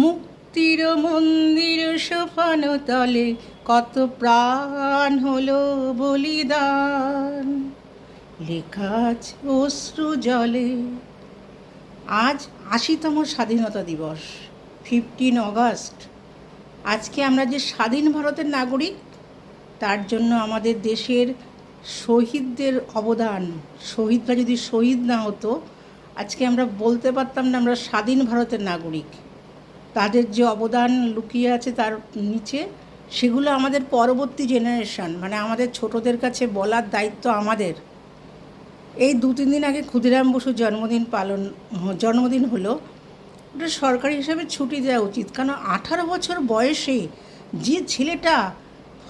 মুক্তির মন্দির সোপান তলে কত প্রাণ হলো বলিদান, লেখা আছে অশ্রু জলে। আজ ৮০তম স্বাধীনতা দিবস, 15 অগস্ট। আজকে আমরা যে স্বাধীন ভারতের নাগরিক, তার জন্য আমাদের দেশের শহীদদের অবদান, শহীদরা যদি শহীদ না হতো আজকে আমরা বলতে পারতাম না আমরা স্বাধীন ভারতের নাগরিক। তাদের যে অবদান লুকিয়ে আছে তার নিচে, সেগুলো আমাদের পরবর্তী জেনারেশন, মানে আমাদের ছোটদের কাছে বলার দায়িত্ব আমাদের। এই 2-3 দিন আগে ক্ষুদিরাম বসুর জন্মদিন হলো। ওটা সরকারি হিসাবে ছুটি দেওয়া উচিত, কারণ 18 বছর বয়সে যে ছেলেটা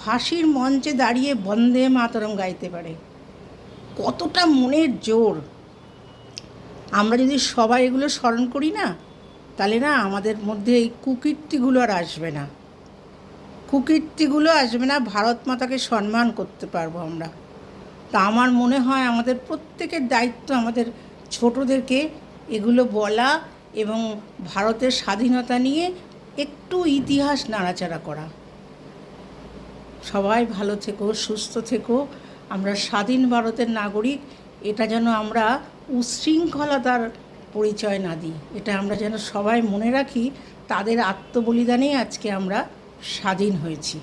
ফাঁসির মঞ্চে দাঁড়িয়ে বন্দে মাতরম গাইতে পারে, কতটা মনের জোর। আমরা যদি সবাই এগুলো স্মরণ করি না, তাহলে না আমাদের মধ্যে এই কুকীর্তিগুলো আর আসবে না, ভারত মাতাকে সম্মান করতে পারবো আমরা। তা আমার মনে হয় আমাদের প্রত্যেকের দায়িত্ব আমাদের ছোটদেরকে এগুলো বলা এবং ভারতের স্বাধীনতা নিয়ে একটু ইতিহাস নাড়াচাড়া করা। সবাই ভালো থেকো, সুস্থ থেকো। আমরা স্বাধীন ভারতের নাগরিক, এটা যেন আমরা উচ্ছৃঙ্খলতার পরিচয় না দিই, এটা আমরা যেন সবাই মনে রাখি। তাদের আত্মবলিদানেই আজকে আমরা স্বাধীন হয়েছি।